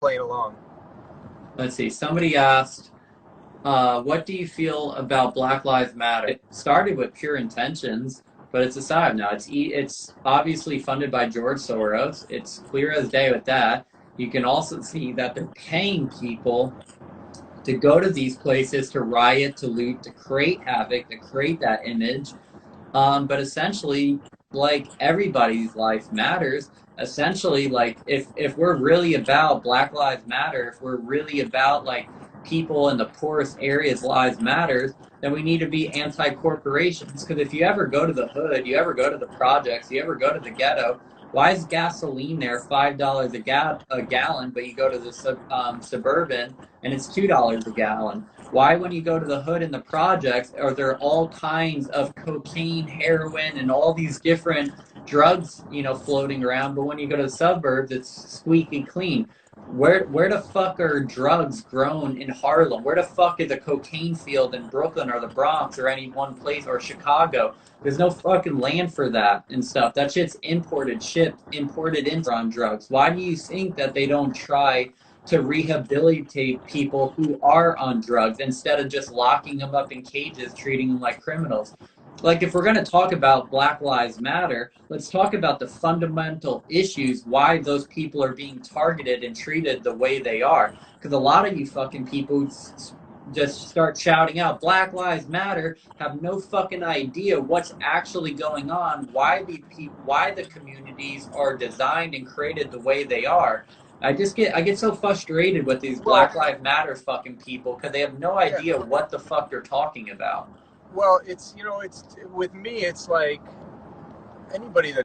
playing along. Let's see. Somebody asked, what do you feel about Black Lives Matter? It started with pure intentions, but it's aside now. It's obviously funded by George Soros. It's clear as day with that. You can also see that they're paying people to go to these places to riot, to loot, to create havoc, to create that image. But essentially, like everybody's life matters. Essentially, like if we're really about Black Lives Matter, if we're really about like people in the poorest areas lives matters, then we need to be anti-corporations. Because if you ever go to the hood, you ever go to the projects, you ever go to the ghetto, why is gasoline there $5 a gallon, but you go to the suburban and it's $2 a gallon? Why, when you go to the hood and the projects, are there all kinds of cocaine, heroin, and all these different drugs, floating around? But when you go to the suburbs, it's squeaky clean. Where the fuck are drugs grown in Harlem? Where the fuck is a cocaine field in Brooklyn or the Bronx or any one place or Chicago? There's no fucking land for that and stuff. That shit's imported, shipped, imported in on drugs. Why do you think that they don't try to rehabilitate people who are on drugs instead of just locking them up in cages, treating them like criminals? Like, if we're going to talk about Black Lives Matter, let's talk about the fundamental issues why those people are being targeted and treated the way they are. Because a lot of you fucking people just start shouting out Black Lives Matter, have no fucking idea what's actually going on, why the communities are designed and created the way they are. I get so frustrated with these Well, Black Lives Matter fucking people because they have no yeah. idea what the fuck they're talking about. Well, it's with me. It's like anybody that.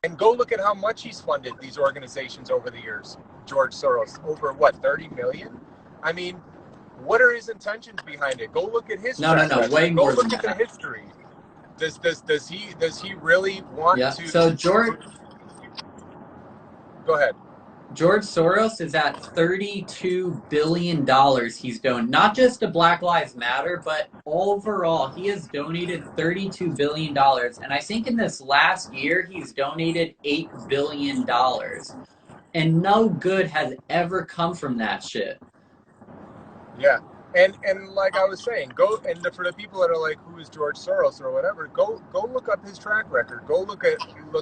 And go look at how much he's funded these organizations over the years. George Soros, over what, 30 million? I mean, what are his intentions behind it? Go look at his track record. Way Go more look than at the that. history. Does he really want Yeah. to? So Go ahead. George Soros is at $32 billion he's donated, not just to Black Lives Matter, but overall, he has donated $32 billion. And I think in this last year, he's donated $8 billion. And no good has ever come from that shit. Yeah. And like I was saying, go and for the people that are like, who is George Soros or whatever, go look up his track record. Go look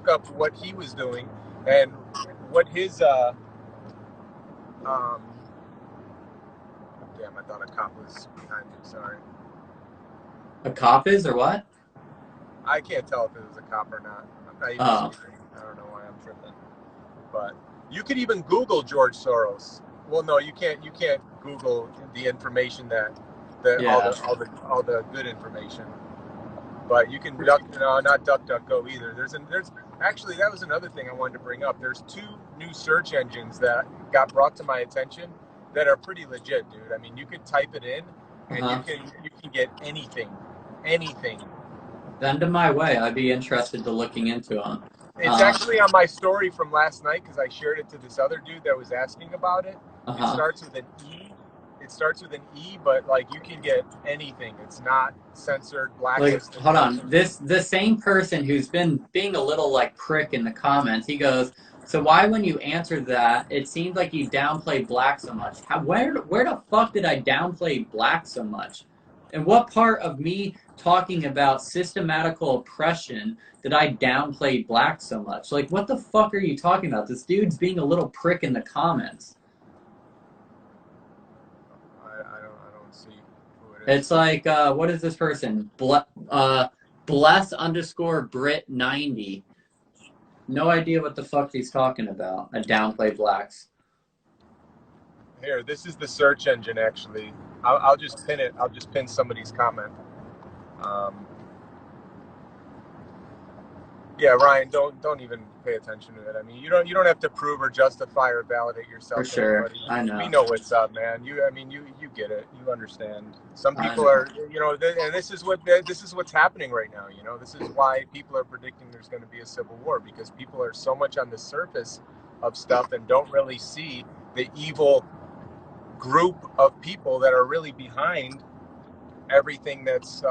up what he was doing and what his damn, I thought a cop was behind me, sorry. A cop is or what? I can't tell if it was a cop or not. I'm not even speaking. I don't know why I'm tripping. But you could even Google George Soros. Well, no, you can't. You can't Google the information all the good information. But you can not DuckDuckGo either. There's actually, that was another thing I wanted to bring up. There's two new search engines that got brought to my attention that are pretty legit, dude. I mean, you could type it in and you can get anything. Send them my way. I'd be interested to looking into them. It's actually on my story from last night because I shared it to this other dude that was asking about it. It starts with an E. But like you can get anything. It's not censored, blacklisted. Like, hold on. The same person who's been being a little like prick in the comments, he goes, so why when you answered that, it seemed like you downplayed black so much? Where the fuck did I downplay black so much? And what part of me talking about systematical oppression did I downplay black so much? Like, what the fuck are you talking about? This dude's being a little prick in the comments. I don't see who it is. It's like, what is this person? Bless underscore Brit 90. No idea what the fuck he's talking about. I downplay blacks. Here, this is the search engine, actually. I'll just pin it. I'll just pin somebody's comment. Yeah, Ryan, don't even pay attention to it. I mean, you don't have to prove or justify or validate yourself. For sure, anybody. I know. We know what's up, man. You get it. You understand. Some people are, and this is what's happening right now. This is why people are predicting there's going to be a civil war, because people are so much on the surface of stuff and don't really see the evil group of people that are really behind everything that's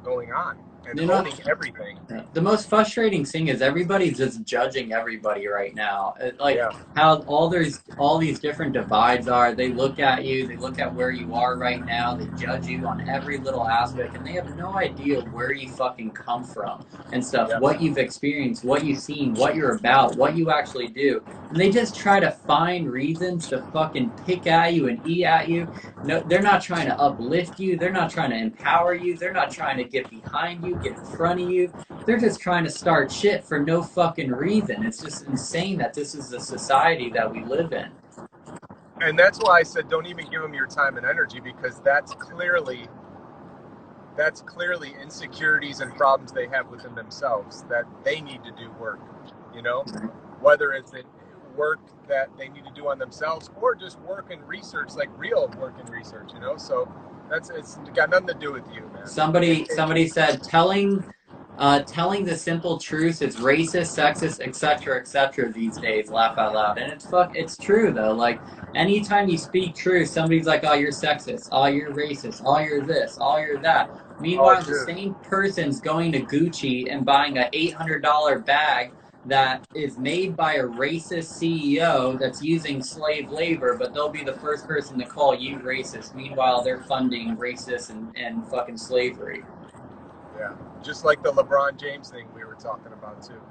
going on and owning everything. The most frustrating thing is everybody's just judging everybody right now. Like Yeah. how all these different divides are. They look at you, they look at where you are right now, they judge you on every little aspect, and they have no idea where you fucking come from and stuff, what you've experienced, what you've seen, what you're about, what you actually do. And they just try to find reasons to fucking pick at you and eat at you. No, they're not trying to uplift you. They're not trying to empower you. They're not trying to get behind you, get in front of you. They're just trying to start shit for no fucking reason. It's just insane that this is the society that we live in. And that's why I said don't even give them your time and energy, because that's clearly insecurities and problems they have within themselves that they need to do work, you know, whether it's work that they need to do on themselves or just work and research, like real work and research, you know. So it's got nothing to do with you, man. Somebody said telling the simple truth is racist, sexist, etc., these days. Laugh out loud. And it's true though. Like anytime you speak truth, somebody's like, "Oh, you're sexist. Oh, you're racist. Oh, you're this. Oh, you're that." Meanwhile, the same person's going to Gucci and buying a $800 bag that is made by a racist CEO that's using slave labor, but they'll be the first person to call you racist. Meanwhile, they're funding racists and fucking slavery. Yeah, just like the LeBron James thing we were talking about too,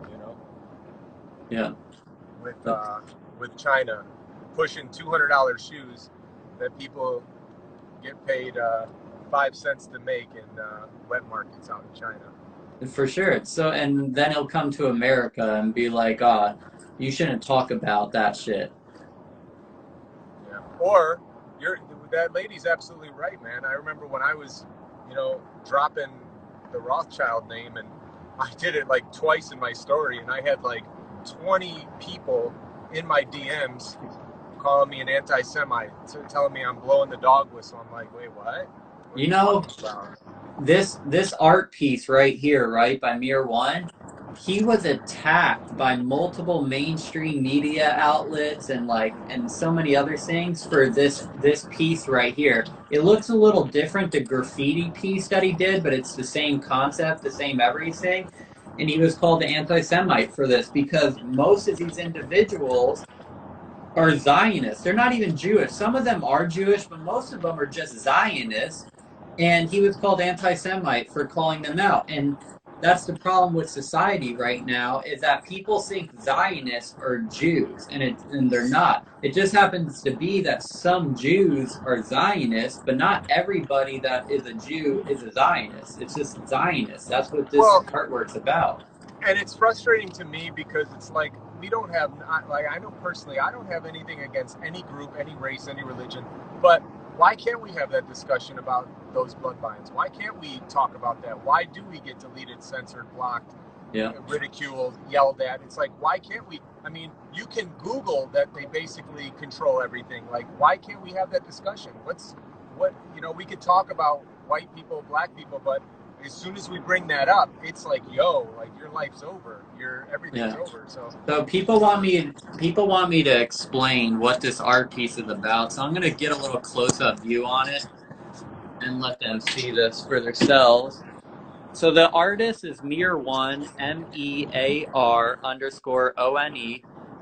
you know. Yeah. With China pushing $200 shoes that people get paid 5 cents to make in wet markets out in China. For sure. So, and then he'll come to America and be like, you shouldn't talk about that shit. Yeah. Or that lady's absolutely right, man. I remember when I was, you know, dropping the Rothschild name, and I did it like twice in my story, and I had like 20 people in my DMs calling me an anti-Semite, telling me I'm blowing the dog whistle. I'm like, wait, what? You know, this art piece right here, right, by Mir One, he was attacked by multiple mainstream media outlets and so many other things for this piece right here. It looks a little different, the graffiti piece that he did, but it's the same concept, the same everything. And he was called the anti-Semite for this because most of these individuals are Zionists. They're not even Jewish. Some of them are Jewish, but most of them are just Zionists. And he was called anti-Semite for calling them out. And that's the problem with society right now, is that people think Zionists are Jews, and they're not. It just happens to be that some Jews are Zionists, but not everybody that is a Jew is a Zionist. It's just Zionists. That's what this artwork's about. And it's frustrating to me because it's like we don't have, like, I know personally, I don't have anything against any group, any race, any religion, but why can't we have that discussion about those bloodlines? Why can't we talk about that? Why do we get deleted, censored, blocked, ridiculed, yelled at? It's like, why can't we? I mean, you can Google that they basically control everything. Like, why can't we have that discussion? You know, we could talk about white people, black people, but as soon as we bring that up, it's like, yo, like your life's over. Everything's over. So people want me to explain what this art piece is about. So I'm gonna get a little close-up view on it and let them see this for themselves. So the artist is Mir One, MEAR_ONE,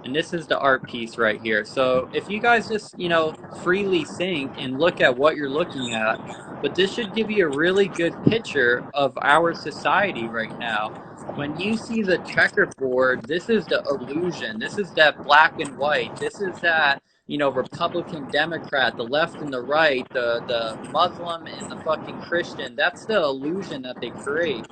and this is the art piece right here. So if you guys just, you know, freely think and look at what you're looking at, but this should give you a really good picture of our society right now. When you see the checkerboard, this is the illusion. This is that black and white. This is that, you know, Republican, Democrat, the left and the right, the Muslim and the fucking Christian. That's the illusion that they create.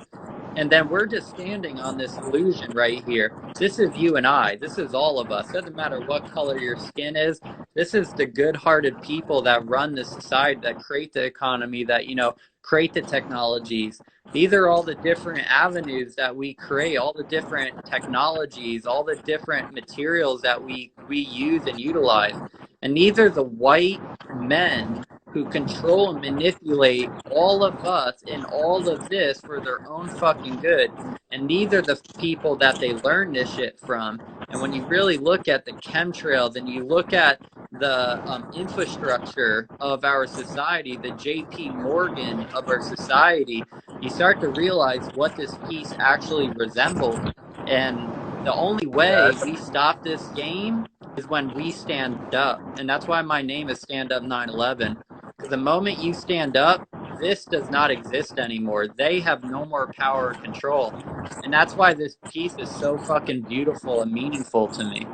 And then we're just standing on this illusion right here. This is you and I. This is all of us. Doesn't matter what color your skin is. This is the good-hearted people that run the society, that create the economy, that, you know, create the technologies. These are all the different avenues that we create, all the different technologies, all the different materials that we use and utilize. And these are the white men who control and manipulate all of us in all of this for their own fucking good. And these are the people that they learn this shit from. And when you really look at the chemtrails and you look at the infrastructure of our society, the JP Morgan of our society, you start to realize what this piece actually resembled. And the only way we stop this game is when we stand up. And that's why my name is Standup911. Because the moment you stand up, this does not exist anymore. They have no more power or control. And that's why this piece is so fucking beautiful and meaningful to me.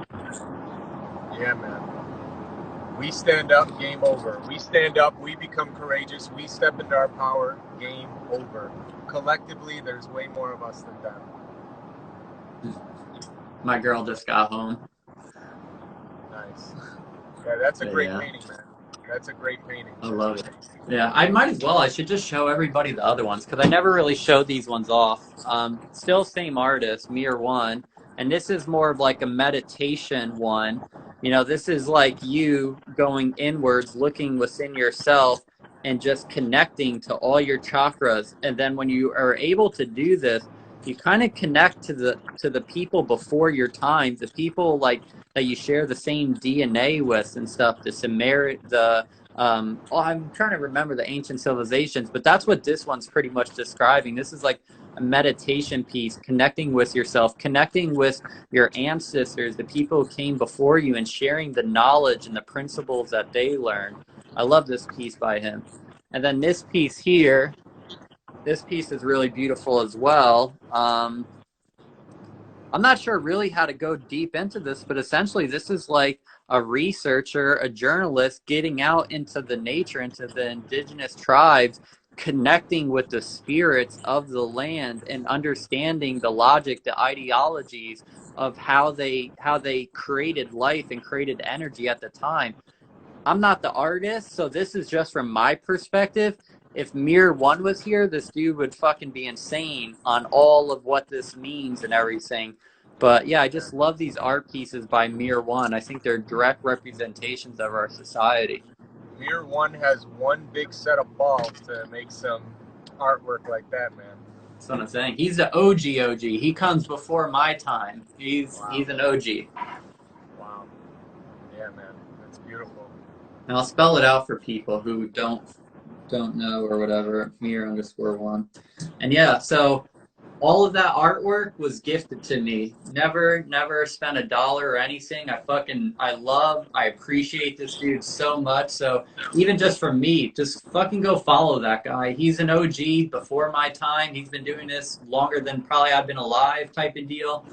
Yeah, man. We stand up, game over. We stand up, we become courageous, we step into our power, game over. Collectively, there's way more of us than them. My girl just got home. Nice. Yeah, that's a great painting, man. That's a great painting. I love it. Yeah, I might as well. I should just show everybody the other ones because I never really showed these ones off. Still same artist, Mir One, and this is more of like a meditation one. You know, this is like you going inwards, looking within yourself, and just connecting to all your chakras. And then when you are able to do this, you kind of connect to the people before your time, the people like that you share the same DNA with and stuff. I'm trying to remember the ancient civilizations, but that's what this one's pretty much describing. This is like a meditation piece, connecting with yourself, connecting with your ancestors, the people who came before you, and sharing the knowledge and the principles that they learned. I love this piece by him. And then this piece here, this piece is really beautiful as well. I'm not sure really how to go deep into this, but essentially this is like a researcher, a journalist getting out into the nature, into the indigenous tribes, connecting with the spirits of the land and understanding the logic, the ideologies of how they created life and created energy at the time. I'm not the artist, so this is just from my perspective. If Mir One was here, this dude would fucking be insane on all of what this means and everything. But yeah, I just love these art pieces by Mir One. I think they're direct representations of our society. Mir One has one big set of balls to make some artwork like that, man. That's what I'm saying. He's the OG. He comes before my time. He's an OG. Wow. Yeah, man. That's beautiful. And I'll spell it out for people who don't know or whatever. Mir_1. And yeah, so all of that artwork was gifted to me. Never spent $1 or anything. I appreciate this dude so much. So even just for me, just fucking go follow that guy. He's an OG before my time. He's been doing this longer than probably I've been alive type of deal.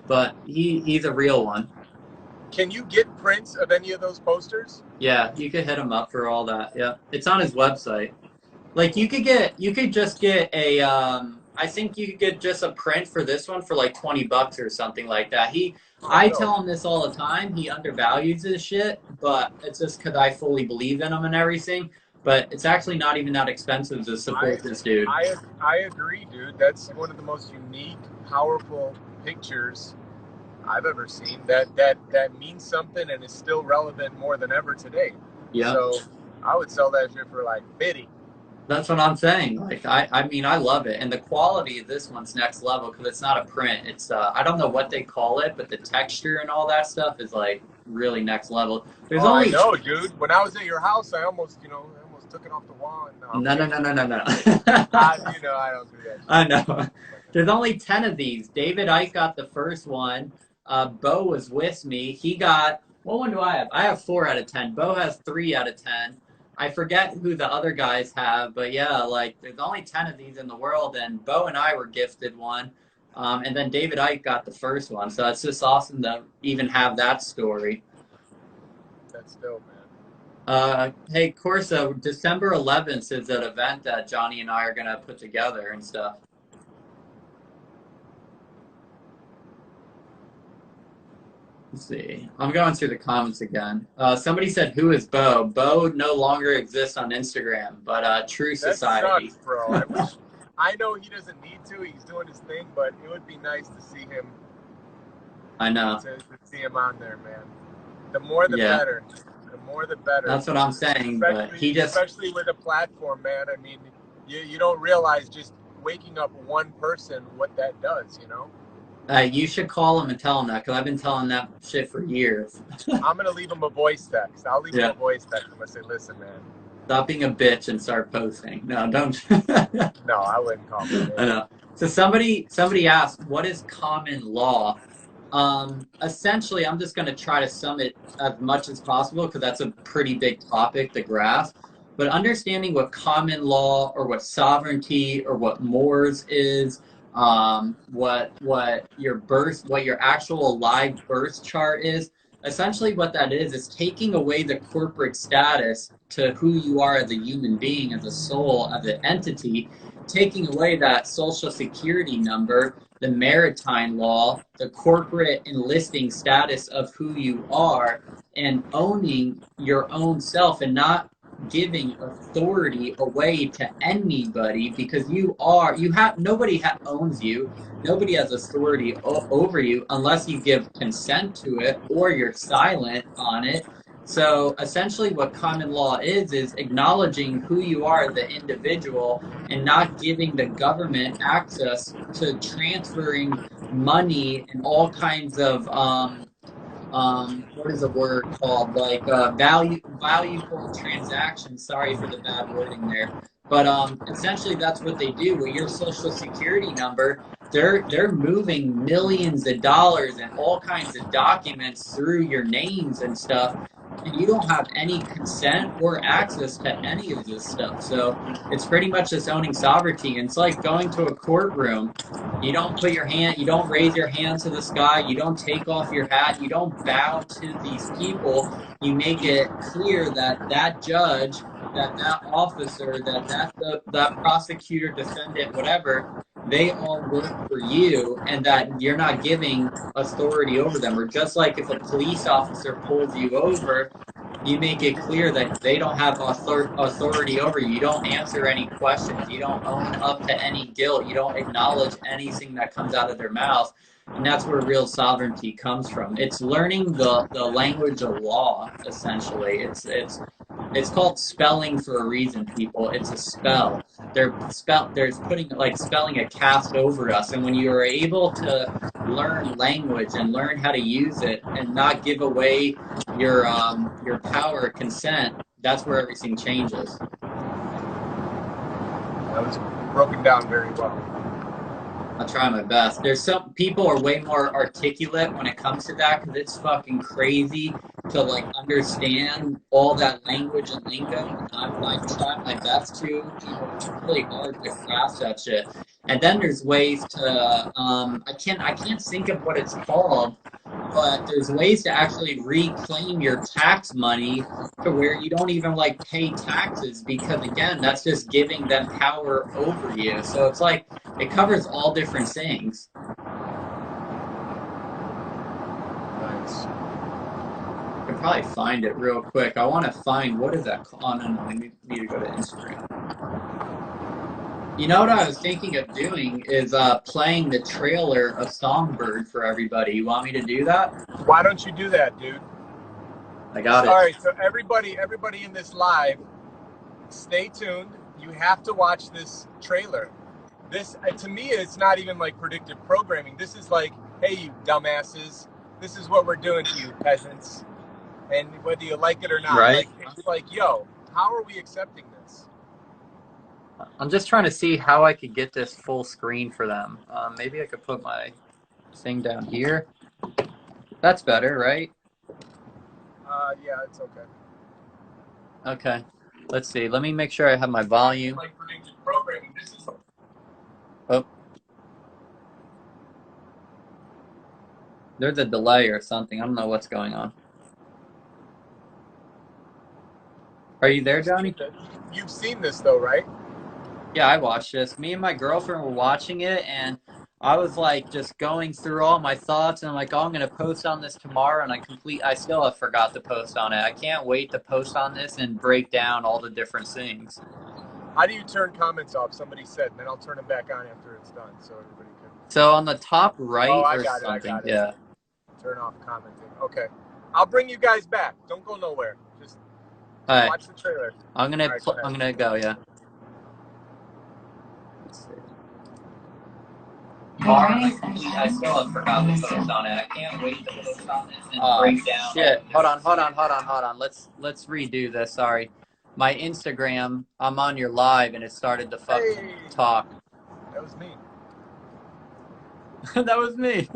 But he's a real one. Can you get prints of any of those posters? Yeah, you could hit him up for all that. Yeah, it's on his website. Like you could just get a I think you could get just a print for this one for like $20 or something like that. I tell him this all the time. He undervalues his shit, but it's just because I fully believe in him and everything. But it's actually not even that expensive to support this dude. I agree, dude. That's one of the most unique, powerful pictures I've ever seen that means something and is still relevant more than ever today. Yeah. So I would sell that shit for like 50. That's what I'm saying. Like I mean I love it, and the quality of this one's next level because it's not a print. It's I don't know what they call it, but the texture and all that stuff is like really next level. There's only I know, dude. When I was at your house, I almost took it off the wall. And, no. I don't do that. I know. There's only 10 of these. David Icke got the first one. Bo was with me. He got, what one do I have? I have 4 out of 10. Bo has 3 out of 10. I forget who the other guys have, but yeah, like there's only 10 of these in the world, and Bo and I were gifted one. And then David Icke got the first one. So it's just awesome to even have that story. That's dope, man. Hey, Corso, December 11th is an event that Johnny and I are going to put together and stuff. Let's see. I'm going through the comments again. Somebody said, "Who is Bo?" Bo no longer exists on Instagram, but True Society. That sucks, bro. I know he doesn't need to. He's doing his thing, but it would be nice to see him. I know. To see him on there, man. The more, the better. The more, the better. That's what I'm saying. Especially with a platform, man. I mean, you don't realize just waking up one person what that does, you know. You should call him and tell him that, because I've been telling that shit for years. I'm going to leave him a voice text. I'll leave him Yeah. a voice text. I'm going to say, listen, man. Stop being a bitch and start posting. No, don't. No, I wouldn't call him. I know. So somebody asked, what is common law? Essentially, I'm just going to try to sum it as much as possible because that's a pretty big topic to grasp. But understanding what common law or what sovereignty or what mores is, what your actual live birth chart is. Essentially, what that is taking away the corporate status to who you are as a human being, as a soul, as an entity, taking away that social security number, the maritime law, the corporate enlisting status of who you are, and owning your own self and not giving authority away to anybody, because nobody owns you. Nobody has authority over you unless you give consent to it or you're silent on it. So essentially what common law is acknowledging who you are as an individual and not giving the government access to transferring money and all kinds of what is the word called, like valuable transactions. Sorry for the bad wording there, but essentially that's what they do with your social security number. They're moving millions of dollars and all kinds of documents through your names and stuff, and you don't have any consent or access to any of this stuff. So it's pretty much just owning sovereignty. And it's like going to a courtroom. You don't raise your hands to the sky, you don't take off your hat, you don't bow to these people. You make it clear that that judge, that officer, that prosecutor, defendant, whatever, they all work for you, and that you're not giving authority over them. Or just like if a police officer pulls you over, you make it clear that they don't have authority over you. You don't answer any questions. You don't own up to any guilt. You don't acknowledge anything that comes out of their mouth. And that's where real sovereignty comes from. It's learning the language of law, essentially. It's called spelling for a reason, people. It's a spell. There's putting, like, spelling a cast over us. And when you are able to learn language and learn how to use it and not give away your power, consent, that's where everything changes. That was broken down very well. I'll try my best. There's some people are way more articulate when it comes to that, because it's fucking crazy to like understand all that language and lingo. And I'm like trying my best to. It's really hard to grasp that shit. And then there's ways to I can't think of what it's called, but there's ways to actually reclaim your tax money to where you don't even like pay taxes, because again, that's just giving them power over you. So it's like it covers all different things. Nice. I could probably find it real quick. I want to find, what is that called? Oh, no, I need to go to Instagram. You know what I was thinking of doing is playing the trailer of Songbird for everybody. You want me to do that? Why don't you do that, dude? I got it. All right, so everybody in this live, stay tuned. You have to watch this trailer. This, to me, it's not even like predictive programming. This is like, hey, you dumbasses, this is what we're doing to you peasants. And whether you like it or not, right? Like, it's like, yo, how are we accepting this? I'm just trying to see how I could get this full screen for them. Maybe I could put my thing down here. That's better, right? Yeah, it's okay. Okay. Let's see. Let me make sure I have my volume. Like predictive programming. This is. Oh. There's a delay or something. I don't know what's going on. Are you there, Johnny? You've seen this though, right? Yeah, I watched this. Me and my girlfriend were watching it, and I was like just going through all my thoughts, and I'm like, oh, I'm gonna post on this tomorrow, and I still have forgot to post on it. I can't wait to post on this and break down all the different things. How do you turn comments off? Somebody said, and then I'll turn them back on after it's done, so everybody can. So on the top right I got it. Yeah. Turn off commenting. Okay, I'll bring you guys back. Don't go nowhere. Just right. Watch the trailer. I'm gonna go. Yeah. I still have forgot to post on it. I can't wait to post on this and break down. Shit. Hold on. Let's redo this. Sorry. My Instagram, I'm on your live and it started to fucking talk. That was me. That was me.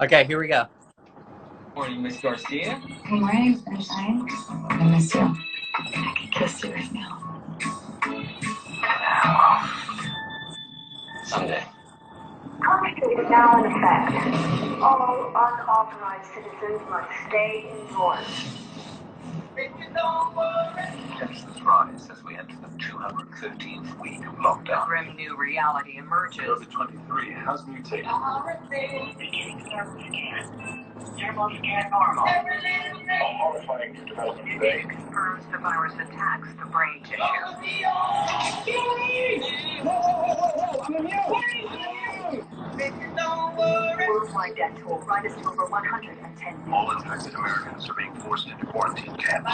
Okay, here we go. Morning, Miss Garcia. Good morning, sunshine. I miss you. I can kiss you right now. Someday. Caution is now in effect. All unauthorized citizens must stay indoors. Tensions rise as we enter the 213th week of lockdown. Grim new reality emerges. COVID-23 has mutated. Beginning thermal scan. Thermal scan normal. A horrifying new development today. Confirms the virus attacks the brain tissue. I'm immune! Worldwide death toll rises to over 110 million. All infected Americans are being forced into quarantine camps.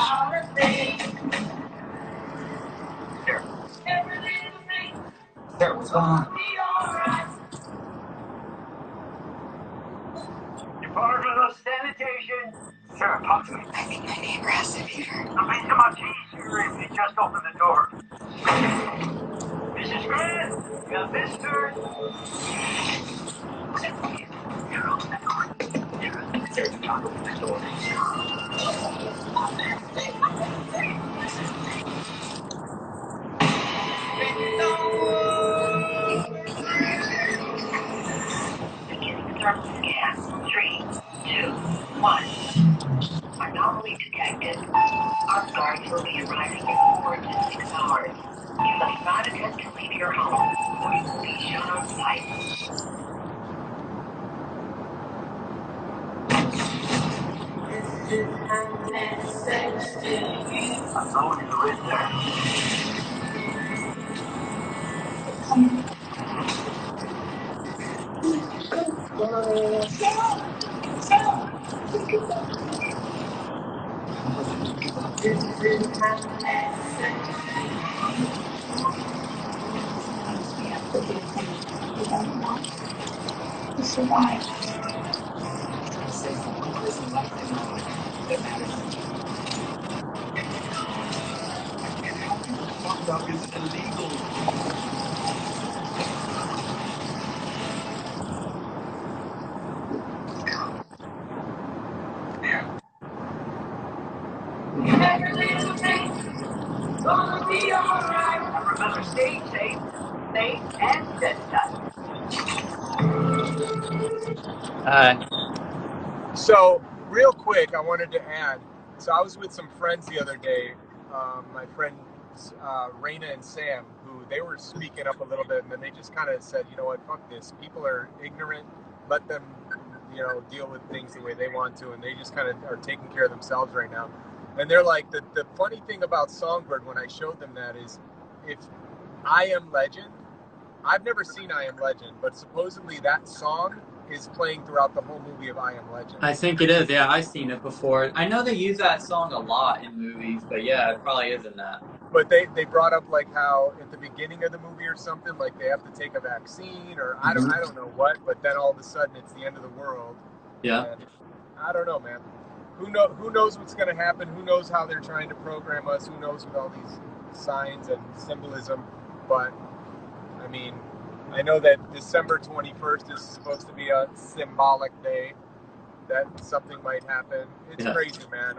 Sarah, what's going on? Department of Sanitation. Sarah, talk to me. I think my neighbor has a fever. The Pizza Martini series, they just opened the door. Mrs. Grant, you got visitors. Sarah, talk to me next door. Beginning thermal scan. 3, 2, 1. Anomaly detected. Our guards will be arriving in 4 to 6 hours. You must not attempt to leave your home, or you will be shot on sight. I'm going to live there. To survive. Fucked up is illegal. Gonna be alright. And remember, stay safe, and steadfast. So, real quick, I wanted to add. So, I was with some friends the other day. My friends Raina and Sam, who they were speaking up a little bit, and then they just kind of said, you know what, fuck this. People are ignorant. Let them, deal with things the way they want to, and they just kind of are taking care of themselves right now. And they're like, the funny thing about Songbird, when I showed them that, is if I Am Legend, I've never seen I Am Legend, but supposedly that song is playing throughout the whole movie of I Am Legend. I think it is. Yeah, I've seen it before. I know they use that song a lot in movies, but yeah, it probably is in that. But they brought up like how at the beginning of the movie or something, like they have to take a vaccine or I don't know what, but then all of a sudden it's the end of the world. Yeah. And I don't know, man. Who knows what's going to happen? Who knows how they're trying to program us? Who knows with all these signs and symbolism? But I mean, I know that December 21st is supposed to be a symbolic day that something might happen. It's crazy, man.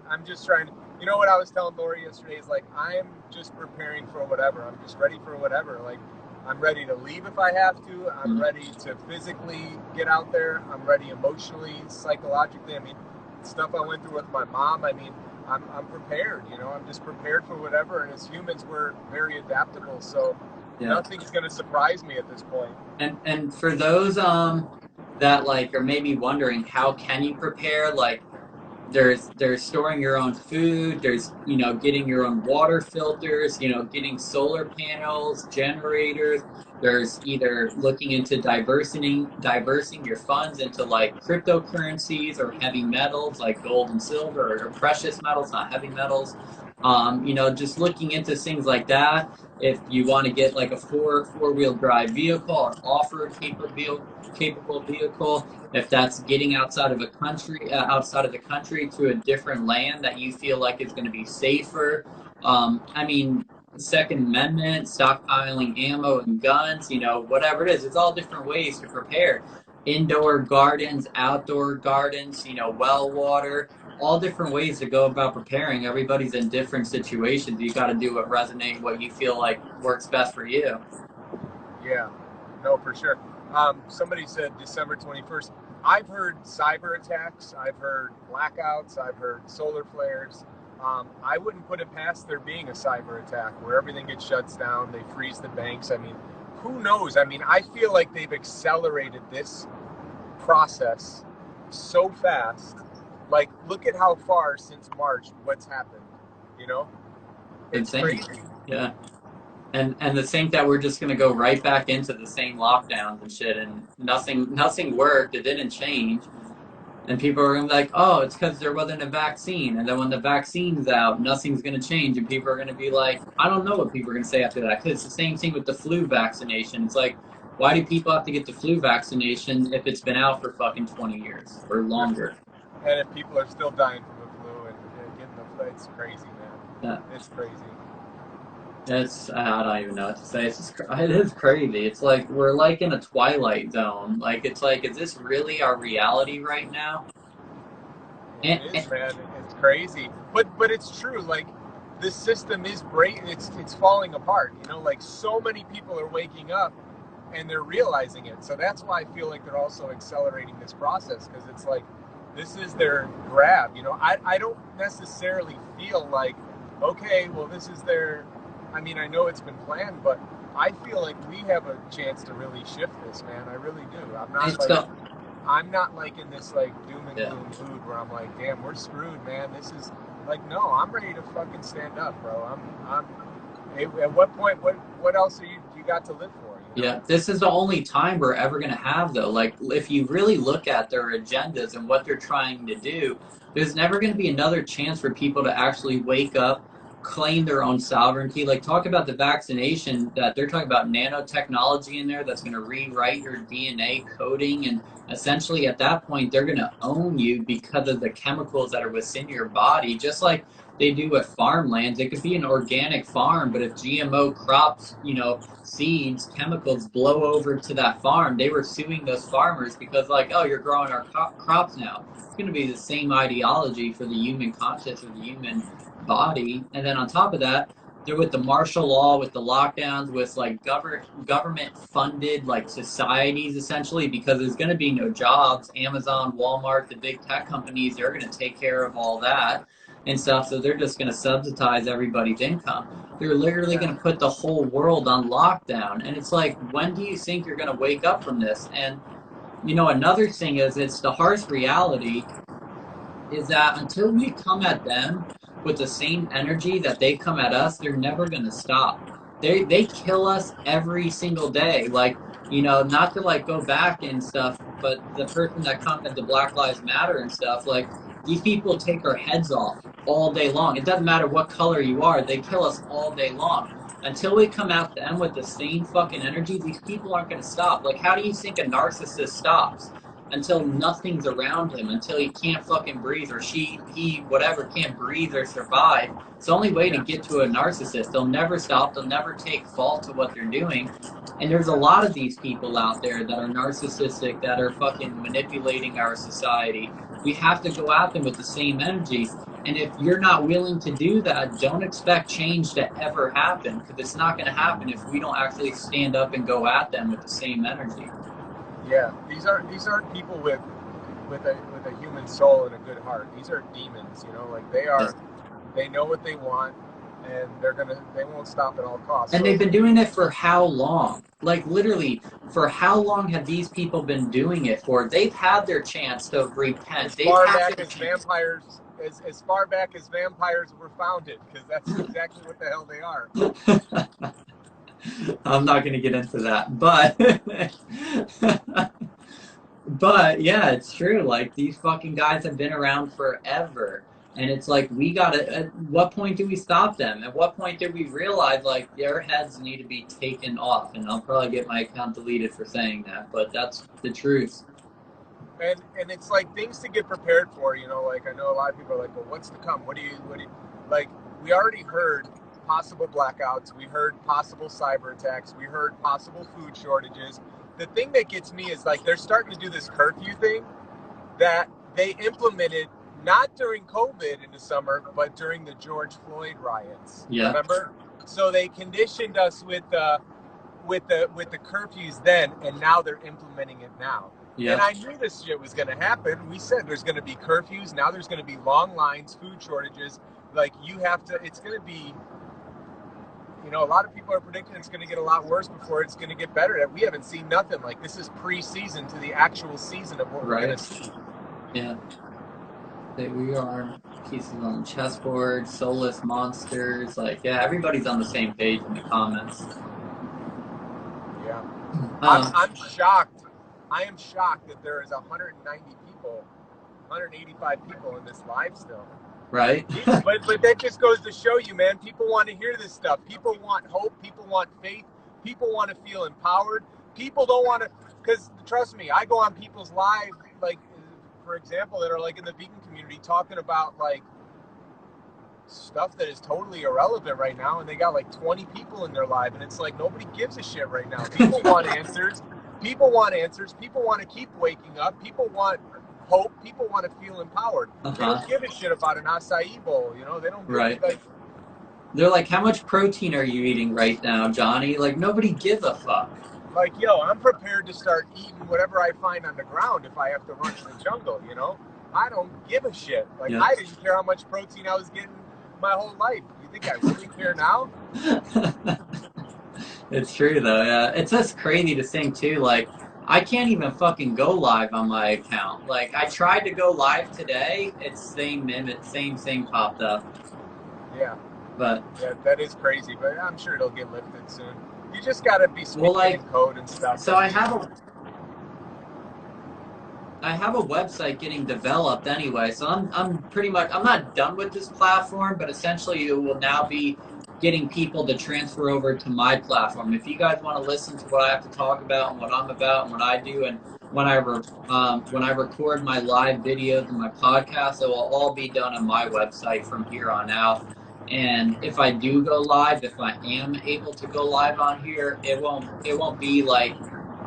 I'm just trying to, you know what I was telling Lori yesterday is like, I'm just preparing for whatever. I'm just ready for whatever. Like, I'm ready to leave if I have to. I'm ready to physically get out there. I'm ready emotionally, psychologically. I mean, stuff I went through with my mom. I mean, I'm prepared, I'm just prepared for whatever. And as humans, we're very adaptable. So nothing's going to surprise me at this point. And for those that like are maybe wondering how can you prepare, like there's storing your own food, there's getting your own water filters, getting solar panels, generators, there's either looking into diversing your funds into like cryptocurrencies or heavy metals like gold and silver or precious metals, not heavy metals. You know, just looking into things like that. If you want to get like a four-wheel drive vehicle, an off-road capable vehicle, if that's getting outside of the country to a different land that you feel like is going to be safer. I mean, Second Amendment, stockpiling ammo and guns, you know, whatever it is, it's all different ways to prepare. Indoor gardens, outdoor gardens, you know, well water, all different ways to go about preparing. Everybody's in different situations. You got to do what you feel like works best for you. Yeah, no, for sure. Somebody said December 21st. I've heard cyber attacks. I've heard blackouts. I've heard solar flares. I wouldn't put it past there being a cyber attack where everything gets shuts down. They freeze the banks. I mean, who knows? I mean, I feel like they've accelerated this process so fast. Like, look at how far since March what's happened, you know? It's Insane. crazy. Yeah. And to think that we're just going to go right back into the same lockdowns and shit, and nothing worked, it didn't change. And people are going to be like, oh, it's because there wasn't a vaccine. And then when the vaccine's out, nothing's going to change. And people are going to be like, I don't know what people are going to say after that. Because it's the same thing with the flu vaccination. It's like, why do people have to get the flu vaccination if it's been out for fucking 20 years or longer? And if people are still dying from the flu and getting the flu, it's crazy, man. Yeah. It's crazy. I don't even know what to say. It is crazy. It's like we're like in a twilight zone. Like it's like, is this really our reality right now? It is, man. It's crazy, but it's true. Like this system is breaking. It's falling apart. You know, like so many people are waking up and they're realizing it. So that's why I feel like they're also accelerating this process, because it's like this is their grab. You know, I don't necessarily feel like, okay, well, this is their. I mean, I know it's been planned, but I feel like we have a chance to really shift this, man. I really do. I'm not like in this like doom and gloom mood where I'm like, damn, we're screwed, man. This is like, no, I'm ready to fucking stand up, bro. At what point, what else you got to live for? You know? Yeah, this is the only time we're ever going to have, though. Like, if you really look at their agendas and what they're trying to do, there's never going to be another chance for people to actually wake up, claim their own sovereignty. Like, talk about the vaccination, that they're talking about nanotechnology in there that's going to rewrite your DNA coding, and essentially at that point they're going to own you because of the chemicals that are within your body, just like they do with farmlands. It could be an organic farm, but if GMO crops, you know, seeds, chemicals blow over to that farm, they were suing those farmers because like, oh, you're growing our crops now. It's going to be the same ideology for the human conscience or the human body. And then on top of that, they're with the martial law, with the lockdowns, with like government funded like societies essentially, because there's going to be no jobs. Amazon, Walmart, the big tech companies, they're going to take care of all that and stuff. So they're just going to subsidize everybody's income. They're literally going to put the whole world on lockdown. And it's like, when do you think you're going to wake up from this? And you know, another thing is, it's the harsh reality is that until we come at them with the same energy that they come at us, they're never going to stop. They kill us every single day. Like, you know, not to like go back and stuff, but the person that commented the Black Lives Matter and stuff, like these people take our heads off all day long. It doesn't matter what color you are, they kill us all day long. Until we come at them with the same fucking energy, these people aren't going to stop. Like, how do you think a narcissist stops? Until nothing's around him, until he can't fucking breathe, or he, whatever, can't breathe or survive. It's the only way to get to a narcissist. They'll never stop. They'll never take fault to what they're doing. And there's a lot of these people out there that are narcissistic, that are fucking manipulating our society. We have to go at them with the same energy. And if you're not willing to do that, don't expect change to ever happen, because it's not going to happen if we don't actually stand up and go at them with the same energy. Yeah, these aren't people with a human soul and a good heart. These are demons, you know, like they know what they want, and they won't stop at all costs. And they've been doing it for how long? Like literally, for how long have these people been doing it for? They've had their chance to repent. As far back as vampires were founded, because that's exactly what the hell they are. I'm not going to get into that, but yeah, it's true. Like, these fucking guys have been around forever, And it's like, we gotta, at what point do we stop them? At what point do we realize, like, their heads need to be taken off? And I'll probably get my account deleted for saying that, but that's the truth. And it's like things to get prepared for, you know, like I know a lot of people are like, well, what's to come? What do you, like, we already heard possible blackouts. We heard possible cyber attacks. We heard possible food shortages. The thing that gets me is like, they're starting to do this curfew thing that they implemented not during COVID in the summer, but during the George Floyd riots. Yeah. Remember? So they conditioned us with the curfews then, and now they're implementing it now. Yeah. And I knew this shit was going to happen. We said there's going to be curfews. Now there's going to be long lines, food shortages. Like, you have to, it's going to be, you know, a lot of people are predicting it's going to get a lot worse before it's going to get better. We haven't seen nothing. Like, this is pre-season to the actual season of what we're going to see. Yeah. We are pieces on the chessboard, soulless monsters. Like, yeah, everybody's on the same page in the comments. Yeah. I'm shocked. I am shocked that there is 190 people, 185 people in this live still. Right. but that just goes to show you, man, people want to hear this stuff. People want hope. People want faith. People want to feel empowered. People don't want to, because trust me, I go on people's live, like, for example, that are like in the vegan community talking about like stuff that is totally irrelevant right now, and they got like 20 people in their live, and it's like nobody gives a shit right now. People want answers. People want answers. People want to keep waking up. People want hope. People want to feel empowered. They don't give a shit about an acai bowl, you know? They don't give like, they're like, how much protein are you eating right now, Johnny? Like, nobody gives a fuck. Like, yo, I'm prepared to start eating whatever I find on the ground if I have to run to the jungle, you know? I don't give a shit. Like, I didn't care how much protein I was getting my whole life. You think I really care now? It's true, though, yeah. It's just crazy to think, too, like, I can't even fucking go live on my account. Like, I tried to go live today, it's same thing popped up. Yeah. But yeah, that is crazy, but I'm sure it'll get lifted soon. You just gotta be speaking in code and stuff. So I have a website getting developed anyway, so I'm pretty much, I'm not done with this platform, but essentially it will now be getting people to transfer over to my platform. If you guys want to listen to what I have to talk about and what I'm about and what I do, and when I record my live videos and my podcasts, it will all be done on my website from here on out. And if I do go live, if I am able to go live on here, it won't be like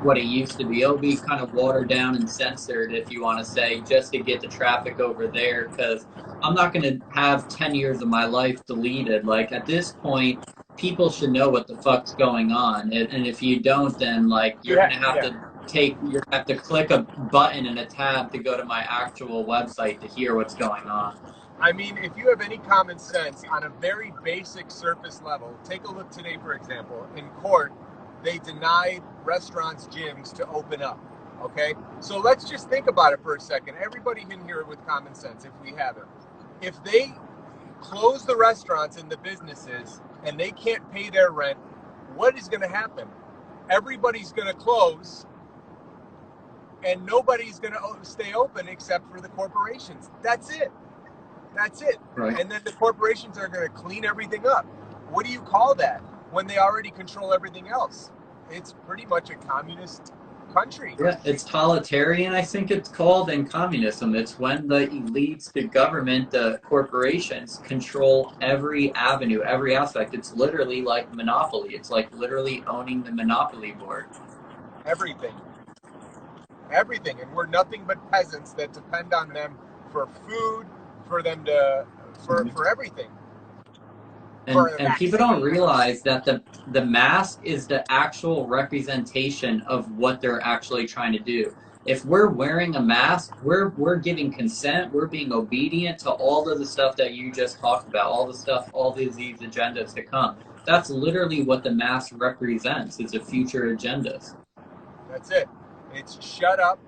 what it used to be. It'll be kind of watered down and censored, if you want to say, just to get the traffic over there, because I'm not going to have 10 years of my life deleted. Like, at this point, people should know what the fuck's going on. And if you don't, then, like, you're going to have to click a button and a tab to go to my actual website to hear what's going on. I mean, if you have any common sense on a very basic surface level, take a look today, for example. In court, they denied restaurants, gyms to open up, okay? So let's just think about it for a second. Everybody can hear it with common sense if we have it. If they close the restaurants and the businesses and they can't pay their rent, what is going to happen? Everybody's going to close and nobody's going to stay open except for the corporations. That's it. That's it. Right. And then the corporations are going to clean everything up. What do you call that when they already control everything else? It's pretty much a communist country. Yeah, it's totalitarian, I think it's called, in communism. It's when the elites, the government, the corporations control every avenue, every aspect. It's literally like monopoly. It's like literally owning the monopoly board. Everything. Everything. And we're nothing but peasants that depend on them for food, for them to, for everything. And people don't realize that the mask is the actual representation of what they're actually trying to do. If we're wearing a mask, we're giving consent, we're being obedient to all of the stuff that you just talked about, all the stuff, all these agendas to come. That's literally what the mask represents. It's a future agendas. That's it. It's shut up,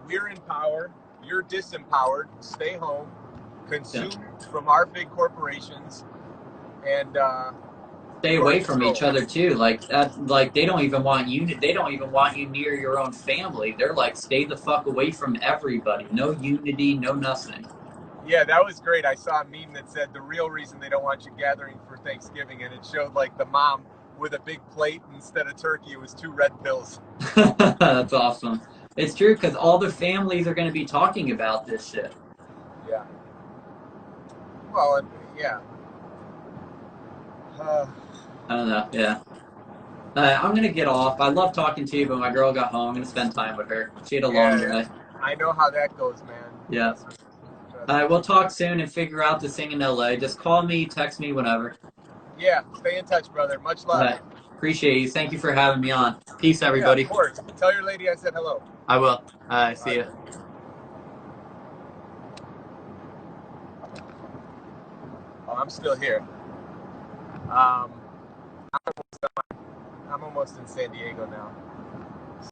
we're in power, you're disempowered, stay home, consume from our big corporations, and stay away from each other too. Like that, like they don't even want you near your own family. They're like, stay the fuck away from everybody. No unity, no nothing. Yeah, that was great. I saw a meme that said the real reason they don't want you gathering for Thanksgiving, and it showed like the mom with a big plate instead of turkey. It was 2 red pills. That's awesome. It's true because all the families are going to be talking about this shit. Yeah. Well, yeah. I don't know. Yeah. I'm going to get off. I love talking to you, but my girl got home. I'm going to spend time with her. She had a long day. I know how that goes, man. Yeah. We'll talk soon and figure out this thing in LA. Just call me, text me, whenever. Yeah, stay in touch, brother. Much love. Appreciate you. Thank you for having me on. Peace, everybody. Yeah, of course. Tell your lady I said hello. I will. See you. Oh, I'm still here. I'm almost in San Diego now.